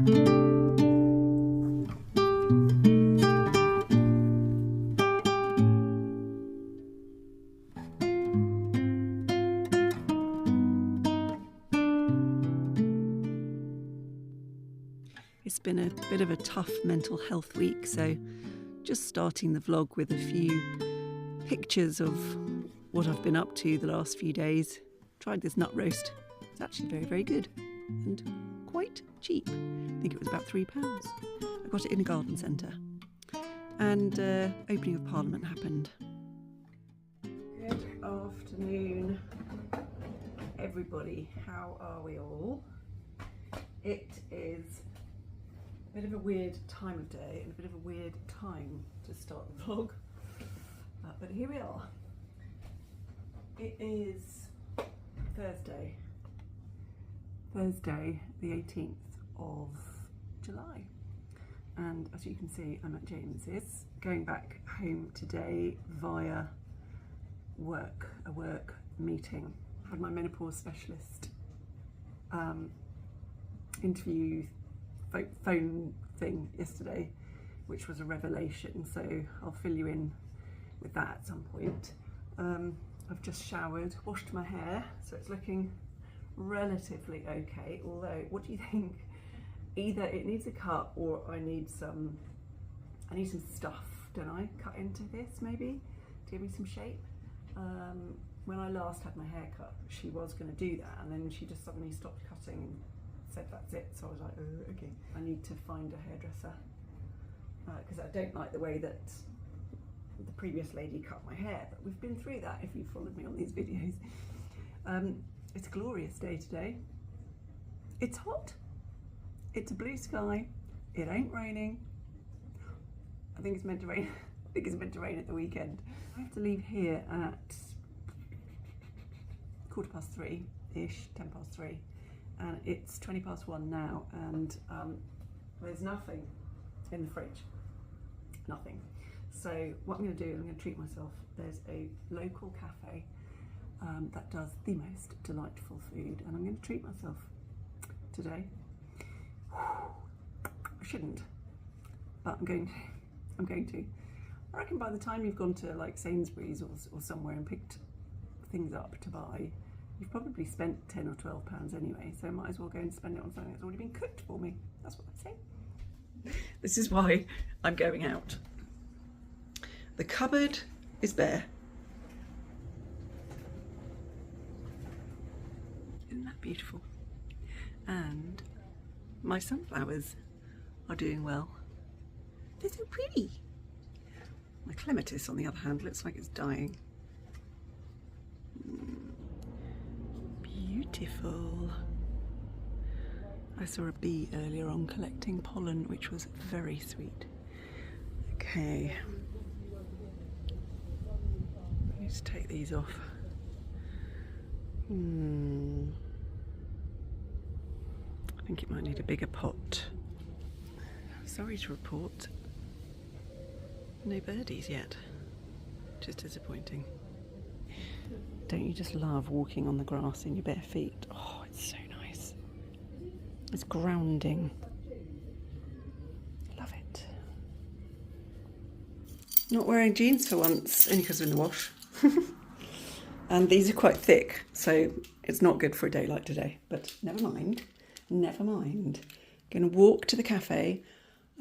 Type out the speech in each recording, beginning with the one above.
It's been a bit of a tough mental health week, so just starting the vlog with a few pictures of what I've been up to the last few days. Tried this nut roast. It's actually very, very good and quite cheap. I think it was about £3. I got it in a garden centre. And opening of Parliament happened. Good afternoon, everybody. How are we all? It is a bit of a weird time of day and a bit of a weird time to start the vlog, but here we are. It is Thursday the 18th of July, and as you can see I'm at James's, going back home today via a work meeting. I had my menopause specialist interview phone thing yesterday, which was a revelation, so I'll fill you in with that at some point. I've just showered, washed my hair, so it's looking relatively okay, although what do you think? Either it needs a cut or I need some stuff, don't I? Cut into this maybe to give me some shape. When I last had my hair cut, she was going to do that, and then she just suddenly stopped cutting and said that's it, so I was like, oh, okay. I need to find a hairdresser because I don't like the way that the previous lady cut my hair, but we've been through that if you've followed me on these videos. It's a glorious day today. It's hot, it's a blue sky, it ain't raining. I think it's meant to rain. I think it's meant to rain at the weekend. I have to leave here at 3:15-ish, 3:10, and it's 1:20 now, and there's nothing in the fridge, nothing. So what I'm going to do, I'm going to treat myself. There's a local cafe that does the most delightful food, and I'm going to treat myself today. I shouldn't, but I'm going to. I reckon by the time you've gone to like Sainsbury's or somewhere and picked things up to buy, you've probably spent £10 or £12 anyway, so I might as well go and spend it on something that's already been cooked for me. That's what I say. This is why I'm going out. The cupboard is bare. Isn't that beautiful? And my sunflowers are doing well. They're so pretty. My clematis, on the other hand, looks like it's dying. Beautiful. I saw a bee earlier on collecting pollen, which was very sweet. Okay. I need to take these off. I think it might need a bigger pot. Sorry to report, no birdies yet, which is disappointing. Don't you just love walking on the grass in your bare feet? Oh, it's so nice. It's grounding. Love it. Not wearing jeans for once, only because they're in the wash. And these are quite thick, so it's not good for a day like today, but never mind, never mind. I'm going to walk to the cafe.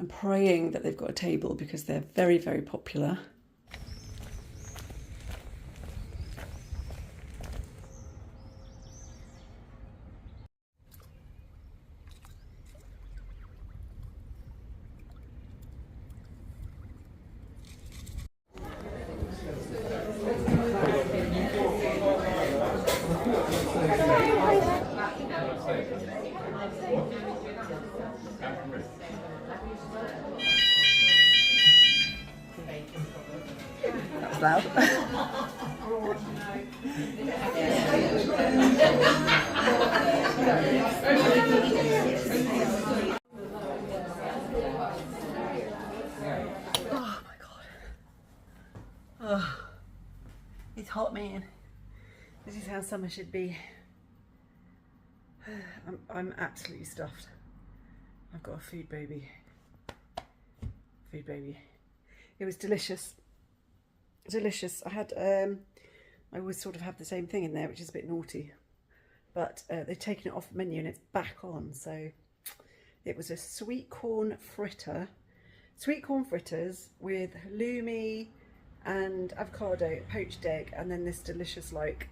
I'm praying that they've got a table because they're very, very popular. That was loud. Oh my god. Oh, it's hot, man. This is how summer should be. I'm absolutely stuffed. I've got a food baby. Food baby. It was delicious. Delicious. I had, I always sort of have the same thing in there, which is a bit naughty. But they've taken it off the menu and it's back on. So it was a sweet corn fritter. Sweet corn fritters with halloumi and avocado, poached egg, and then this delicious like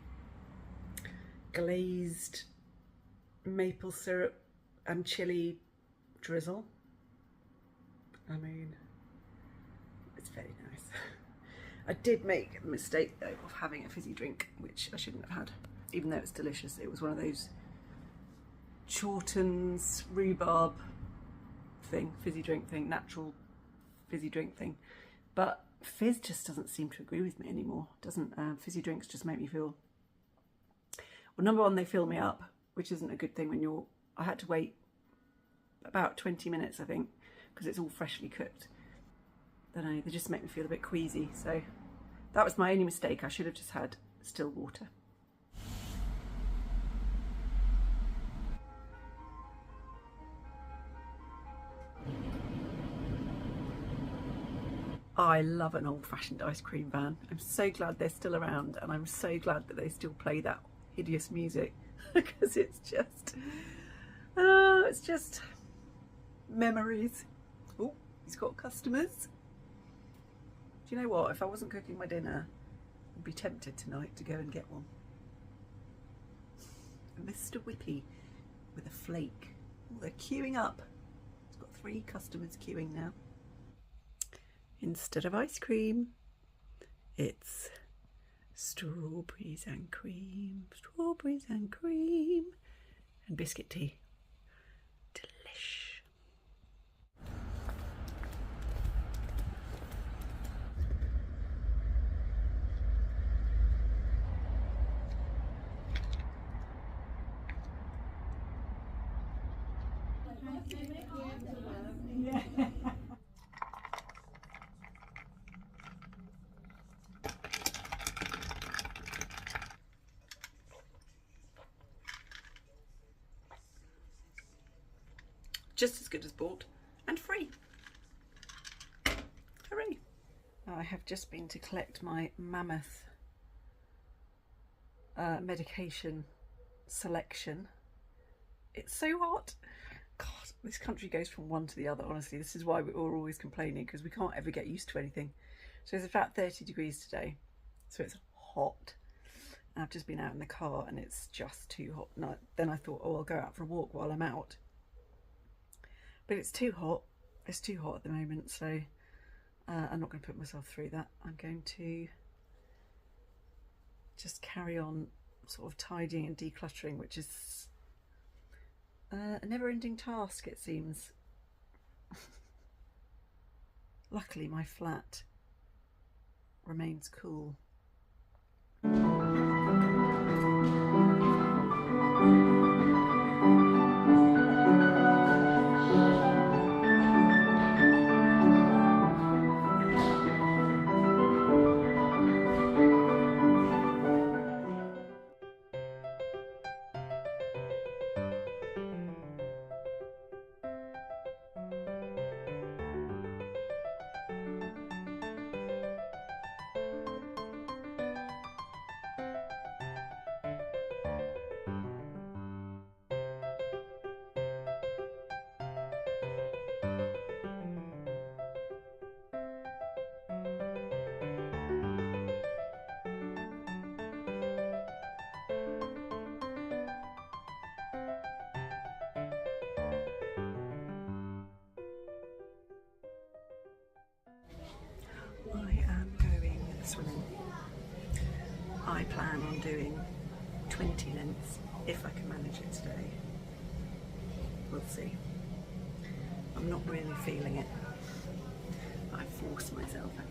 glazed maple syrup and chilli drizzle. I mean, it's very nice. I did make a mistake though of having a fizzy drink, which I shouldn't have had, even though it's delicious. It was one of those Chorton's rhubarb thing, fizzy drink thing, natural fizzy drink thing. But fizz just doesn't seem to agree with me anymore. Doesn't fizzy drinks just make me feel, well, number one, they fill me up, which isn't a good thing when you're, I had to wait about 20 minutes, I think, because it's all freshly cooked. I don't know, they just make me feel a bit queasy. So that was my only mistake. I should have just had still water. I love an old-fashioned ice cream van. I'm so glad they're still around, and I'm so glad that they still play that hideous music because it's just memories. Oh, he's got customers. Do you know what? If I wasn't cooking my dinner, I'd be tempted tonight to go and get one. A Mr. Whippy with a flake. Oh, they're queuing up. It's got 3 customers queuing now. Instead of ice cream, it's strawberries and cream, and biscuit tea. Delish. Yeah. Just as good as bought and free. Hooray! I have just been to collect my mammoth medication selection. It's so hot. God, this country goes from one to the other, honestly. This is why we're always complaining, because we can't ever get used to anything. So it's about 30 degrees today, so it's hot. And I've just been out in the car and it's just too hot. And then I thought, oh, I'll go out for a walk while I'm out. But it's too hot. It's too hot at the moment, so I'm not going to put myself through that. I'm going to just carry on sort of tidying and decluttering, which is a never-ending task, it seems. Luckily, my flat remains cool. I am going swimming. I plan on doing 20 lengths if I can manage it today. We'll see. I'm not really feeling it. I force myself out.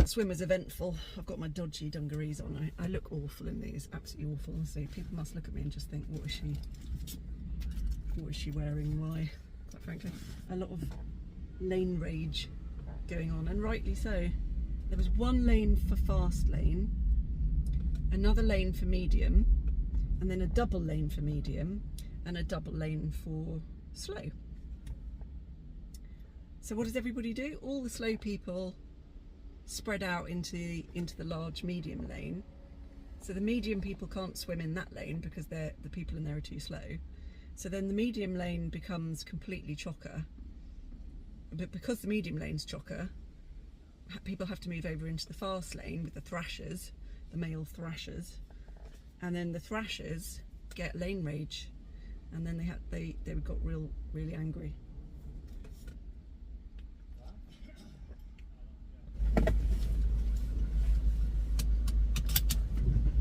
swimmer's eventful. I've got my dodgy dungarees on. I look awful in these, absolutely awful. Honestly, people must look at me and just think, what is she wearing? Why? Quite frankly, a lot of lane rage going on, and rightly so. There was one lane for fast lane, another lane for medium, and then a double lane for medium, and a double lane for slow. So what does everybody do? All the slow people spread out into the large medium lane. So the medium people can't swim in that lane because the people in there are too slow. So then the medium lane becomes completely chocker. But because the medium lane's chocker, people have to move over into the fast lane with the thrashers, the male thrashers, and then the thrashers get lane rage, and then they got really angry.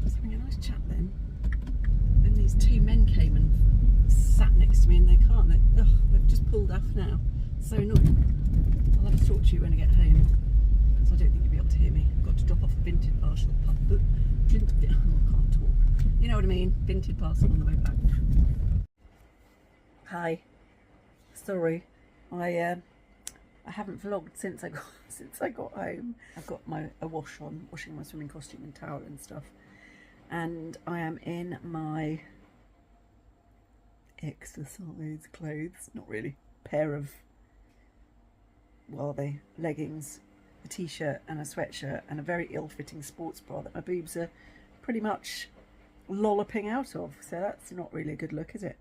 Just having a nice chat then. Then these two men came and sat next to me in their car, and they've just pulled off now. So annoying. I'll have to talk to you when I get home, because I don't think you'll be able to hear me. I've got to drop off the vintage parcel. I can't talk. You know what I mean? Vintage parcel on the way back. Hi. Sorry, I haven't vlogged since I got home. I've got a wash on, washing my swimming costume and towel and stuff, and I am in my exercise clothes. Not really. Pair of, what are they? Leggings, a t-shirt and a sweatshirt, and a very ill-fitting sports bra that my boobs are pretty much lolloping out of. So that's not really a good look, is it?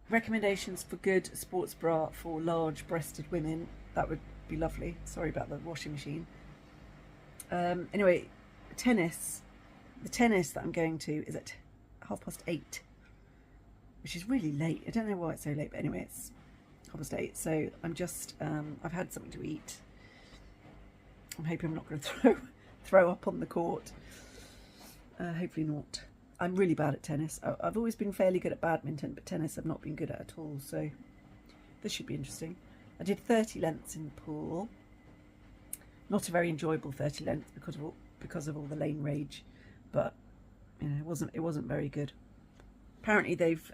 Recommendations for good sports bra for large-breasted women, that would be lovely. Sorry about the washing machine. Anyway, tennis. The tennis that I'm going to is at 8:30, which is really late. I don't know why it's so late, but anyway, it's 8:30. So I'm just, I've had something to eat. I'm hoping I'm not going to throw up on the court. Hopefully not. I'm really bad at tennis. I've always been fairly good at badminton, but tennis I've not been good at all. So this should be interesting. I did 30 lengths in the pool. Not a very enjoyable 30 lengths because of all the lane rage, but you know, it wasn't very good. Apparently they've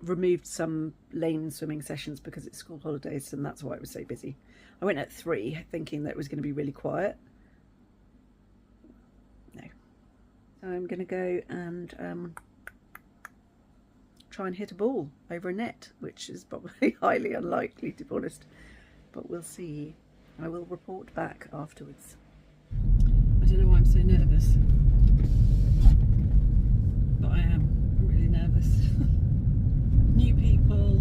removed some lane swimming sessions because it's school holidays, and that's why it was so busy. I went at 3 thinking that it was going to be really quiet. No. So I'm going to go and try and hit a ball over a net, which is probably highly unlikely, to be honest, but we'll see. I will report back afterwards. I don't know why I'm so nervous, but I am. I'm really nervous. New people,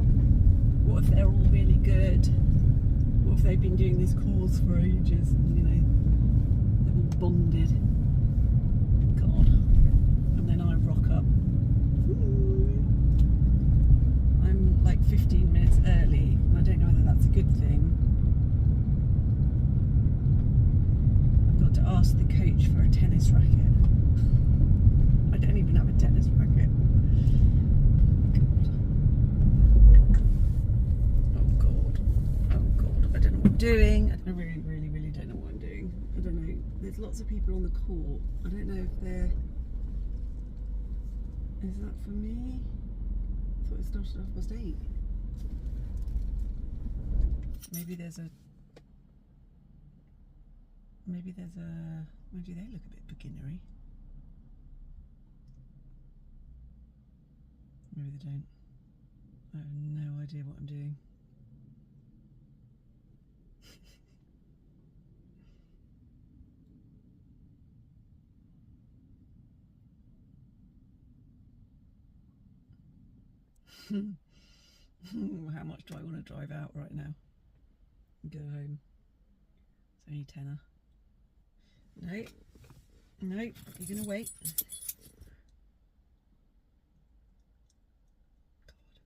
what if they're all really good? What if they've been doing this course for ages, and, you know, they're all bonded? God. And then I rock up. I'm like 15 minutes early, and I don't know whether that's a good thing. I've got to ask the coach for a tennis racket. I don't even have a tennis racket. Doing. I really don't know what I'm doing. I don't know. There's lots of people on the court. I don't know if they're... Is that for me? I thought it started at 8:30. Maybe there's a... Maybe they look a bit beginnery. Maybe they don't. I have no idea what I'm doing. How much do I want to drive out right now and go home? It's only tenner. No, you're gonna wait. God,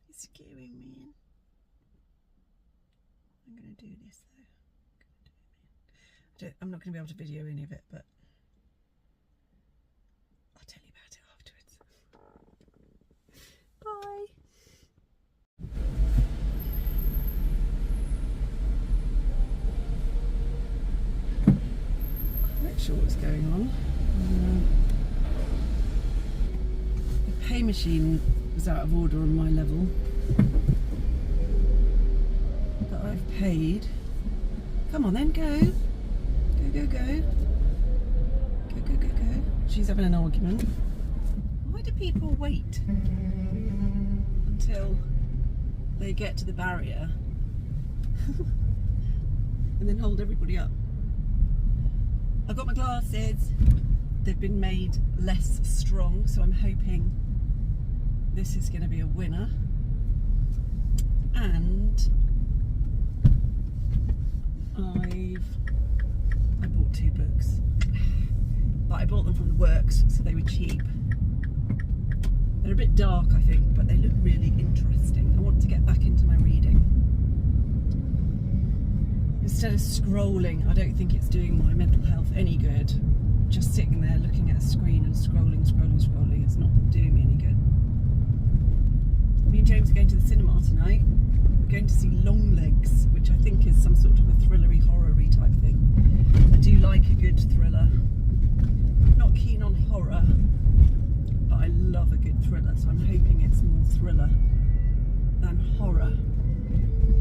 it's scaring me. I'm gonna do this though. I'm not gonna be able to video any of it, but I'll tell you about it afterwards. Bye. sure what's going on. The pay machine was out of order on my level, but I've paid. Come on then, go. Go. Go. She's having an argument. Why do people wait until they get to the barrier and then hold everybody up? I've got my glasses. They've been made less strong, so I'm hoping this is going to be a winner. And I bought 2 books, but I bought them from the works, so they were cheap. They're a bit dark, I think, but they look really interesting. I want to get back into my reading. Instead of scrolling, I don't think it's doing my mental health any good. Just sitting there looking at a screen and scrolling, it's not doing me any good. Me and James are going to the cinema tonight. We're going to see Longlegs, which I think is some sort of a thrillery, horror-y type thing. I do like a good thriller. Not keen on horror, but I love a good thriller, so I'm hoping it's more thriller than horror.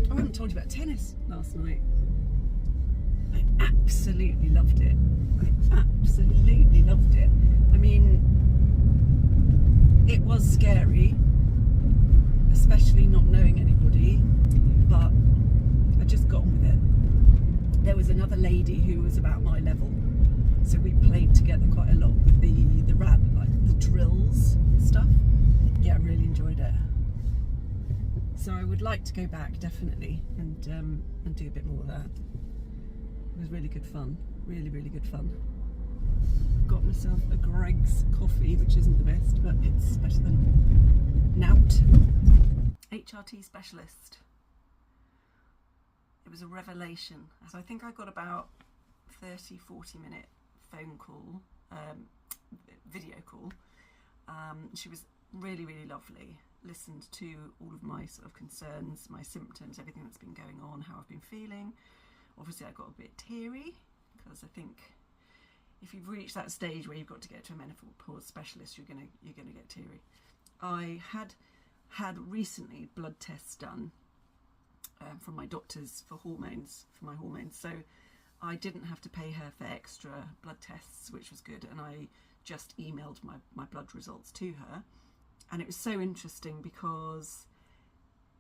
Oh, I haven't told you about tennis last night. I absolutely loved it. I mean, it was scary, especially not knowing anybody, but I just got on with it. There was another lady who was about my level, so we played together quite a lot with the like the drills and stuff. Yeah, I really enjoyed it. So I would like to go back, definitely, and do a bit more of that. It was really good fun, really good fun. Got myself a Greg's coffee, which isn't the best, but it's better than Nout. HRT specialist. It was a revelation. So I think I got about 30-40 minute phone call, video call. She was really lovely. Listened to all of my sort of concerns, my symptoms, everything that's been going on, how I've been feeling. Obviously I got a bit teary because I think if you've reached that stage where you've got to get to a menopause specialist, you're gonna get teary. I had recently blood tests done from my doctors for my hormones, so I didn't have to pay her for extra blood tests, which was good, and I just emailed my blood results to her. And it was so interesting because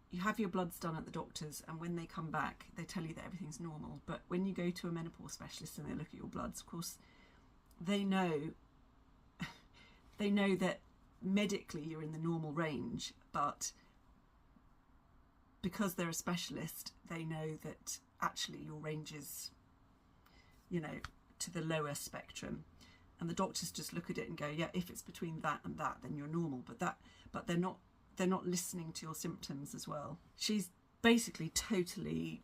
you have your bloods done at the doctor's, and when they come back they tell you that everything's normal, but when you go to a menopause specialist and they look at your bloods, of course they know that medically you're in the normal range, but because they're a specialist they know that actually your range is, you know, to the lower spectrum, and the doctors just look at it and go, yeah, if it's between that and that then you're normal, but they're not listening to your symptoms as well. She's basically totally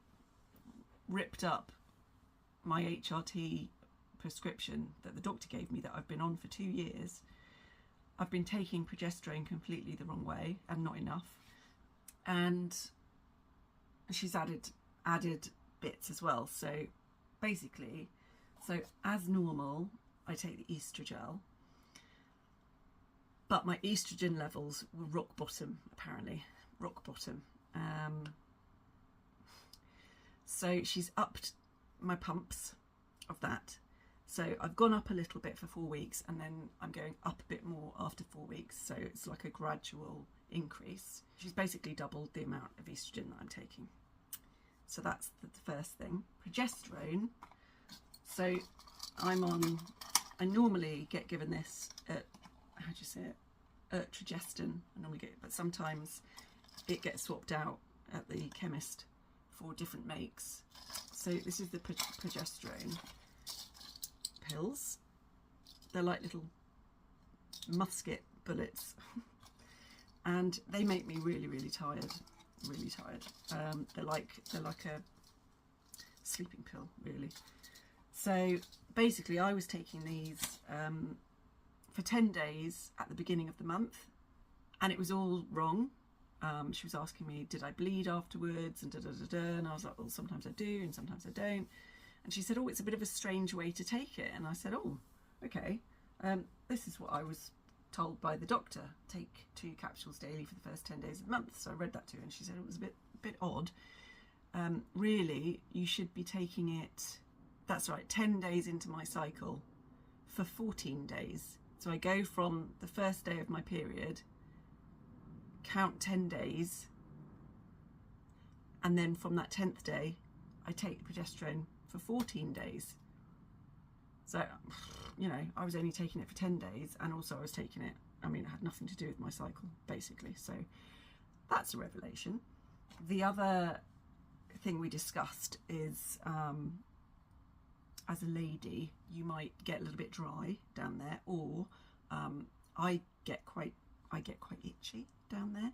ripped up my HRT prescription that the doctor gave me that I've been on for 2 years. I've been taking progesterone completely the wrong way and not enough, and she's added bits as well. So basically, as normal I take the estrogel, but my estrogen levels were rock bottom, apparently. Rock bottom. So she's upped my pumps of that. So I've gone up a little bit for 4 weeks, and then I'm going up a bit more after 4 weeks. So it's like a gradual increase. She's basically doubled the amount of estrogen that I'm taking. So that's the first thing. Progesterone. So I normally get given this at, how do you say it? Ertrogestin, I normally get, but sometimes it gets swapped out at the chemist for different makes. So this is the progesterone pills. They're like little musket bullets, and they make me really tired. They're like a sleeping pill, really. So basically I was taking these for 10 days at the beginning of the month, and it was all wrong. She was asking me, did I bleed afterwards, and and I was like, well, sometimes I do and sometimes I don't. And she said, oh, it's a bit of a strange way to take it. And I said, oh, okay. This is what I was told by the doctor. Take 2 capsules daily for the first 10 days of the month. So I read that to her, and she said it was a bit odd. Really, you should be taking it, that's right, 10 days into my cycle for 14 days. So I go from the first day of my period, count 10 days, and then from that 10th day, I take the progesterone for 14 days. So, you know, I was only taking it for 10 days, and also I was taking it, I mean, it had nothing to do with my cycle, basically. So that's a revelation. The other thing we discussed is, as a lady, you might get a little bit dry down there, or I get quite itchy down there.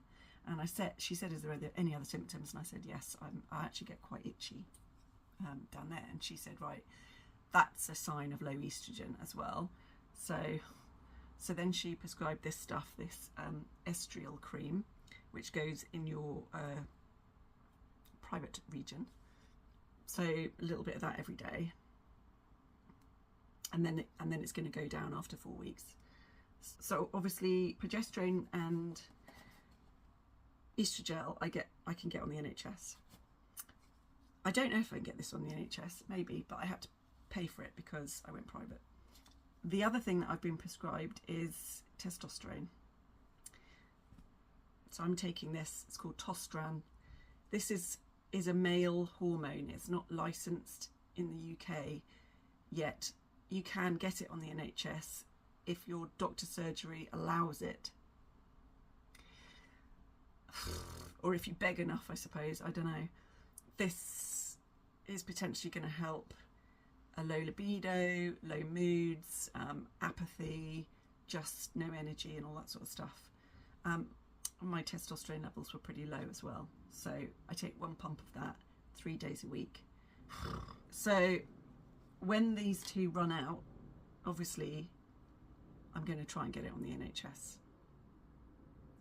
And she said, is there any other symptoms? And I said, yes, I actually get quite itchy down there. And she said, right, that's a sign of low estrogen as well. So then she prescribed this stuff, this estriol cream, which goes in your private region. So a little bit of that every day, and then it's going to go down after 4 weeks. So obviously progesterone and estrogel I can get on the NHS. I don't know if I can get this on the NHS, maybe, but I had to pay for it because I went private. The other thing that I've been prescribed is testosterone. So I'm taking this, it's called Tostran. This is a male hormone. It's not licensed in the UK yet. You can get it on the NHS if your doctor's surgery allows it. Or if you beg enough, I suppose, I don't know. This is potentially going to help a low libido, low moods, apathy, just no energy and all that sort of stuff. My testosterone levels were pretty low as well. So I take 1 pump of that 3 days a week. So when these 2 run out, obviously I'm going to try and get it on the NHS.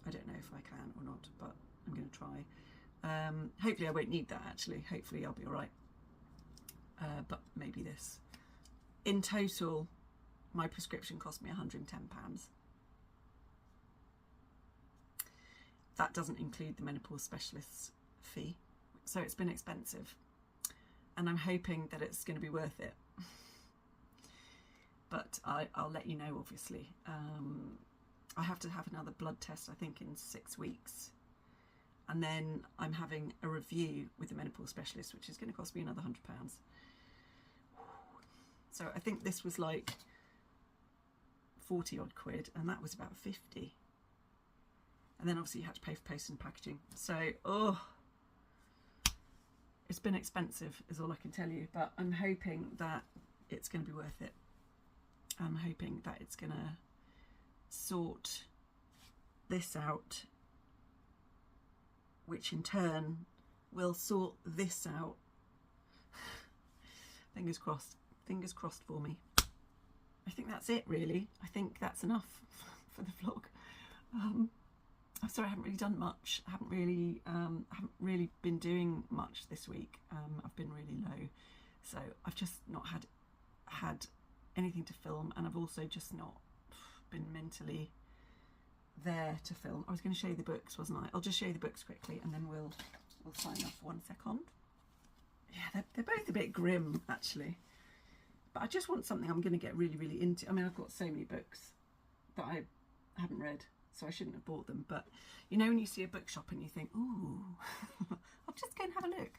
I don't know if I can or not, but I'm going to try. Hopefully I won't need that, actually. Hopefully I'll be all right. But maybe this. In total, my prescription cost me £110. That doesn't include the menopause specialist's fee. So it's been expensive. And I'm hoping that it's going to be worth it. But I'll let you know, obviously. I have to have another blood test, I think, in 6 weeks. And then I'm having a review with the menopause specialist, which is going to cost me another £100. So I think this was like 40 odd quid, and that was about 50. And then obviously you had to pay for post and packaging. So, it's been expensive is all I can tell you, but I'm hoping that it's going to be worth it. I'm hoping that it's going to sort this out, which in turn will sort this out. Fingers crossed. Fingers crossed for me. I think that's it, really. I think that's enough for the vlog. I'm sorry I haven't really done much. I haven't really been doing much this week. I've been really low, so I've just not had anything to film, and I've also just not been mentally there to film. I was going to show you the books, wasn't I? I'll just show you the books quickly, and then we'll sign off. 1 second. Yeah, they're both a bit grim, actually. But I just want something I'm going to get really, really into. I mean, I've got so many books that I haven't read, so I shouldn't have bought them. But you know when you see a bookshop and you think, ooh, I'll just go and have a look.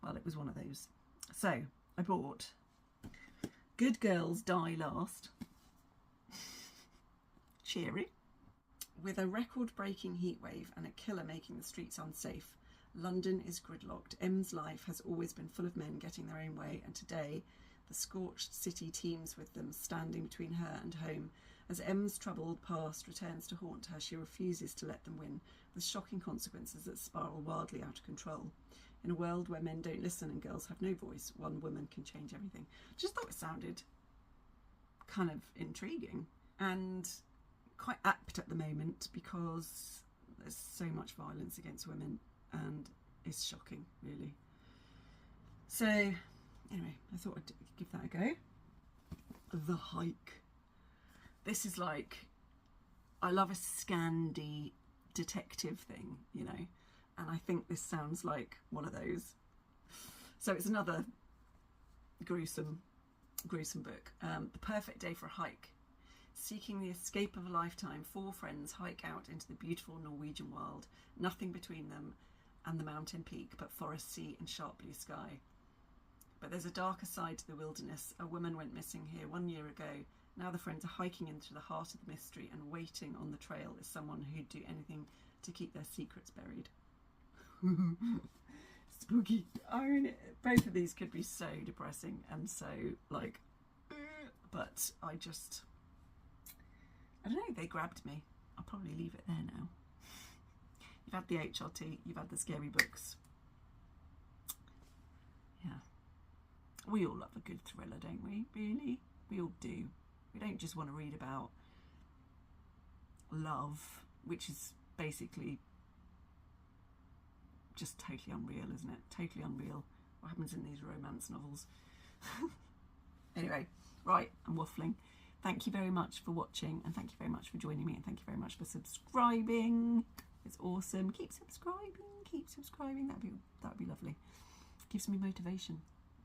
Well, it was one of those. So I bought Good Girls Die Last. Cheery. With a record-breaking heatwave and a killer making the streets unsafe, London is gridlocked. Em's life has always been full of men getting their own way, and today the scorched city teems with them, standing between her and home. As Em's troubled past returns to haunt her, she refuses to let them win, with shocking consequences that spiral wildly out of control. In a world where men don't listen and girls have no voice, one woman can change everything. Just thought it sounded kind of intriguing and quite apt at the moment, because there's so much violence against women and it's shocking, really. So Anyway, I thought I'd give that a go. The hike. This is like, I love a Scandi detective thing, you know, and I think this sounds like one of those. So it's another gruesome book. The perfect day for a hike. Seeking the escape of a lifetime, 4 friends hike out into the beautiful Norwegian wild. Nothing between them and the mountain peak but forest, sea and sharp blue sky. But there's a darker side to the wilderness. A woman went missing here 1 year ago. Now the friends are hiking into the heart of the mystery, and waiting on the trail is someone who'd do anything to keep their secrets buried. Spooky. I mean, both of these could be so depressing and so like, but I don't know, they grabbed me. I'll probably leave it there now. You've had the HRT, you've had the scary books. Yeah. We all love a good thriller, don't we? Really? We all do. We don't just want to read about love, which is basically just totally unreal, isn't it? Totally unreal. What happens in these romance novels? Anyway, right, I'm waffling. Thank you very much for watching, and thank you very much for joining me, and thank you very much for subscribing. It's awesome. Keep subscribing. That'd be lovely. Gives me motivation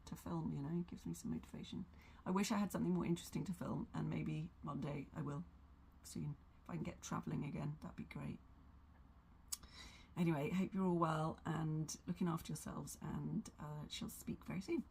to film, you know, gives me some motivation. I wish I had something more interesting to film, and maybe one day I will soon. If I can get travelling again, that'd be great. Anyway, hope you're all well and looking after yourselves, and shall speak very soon.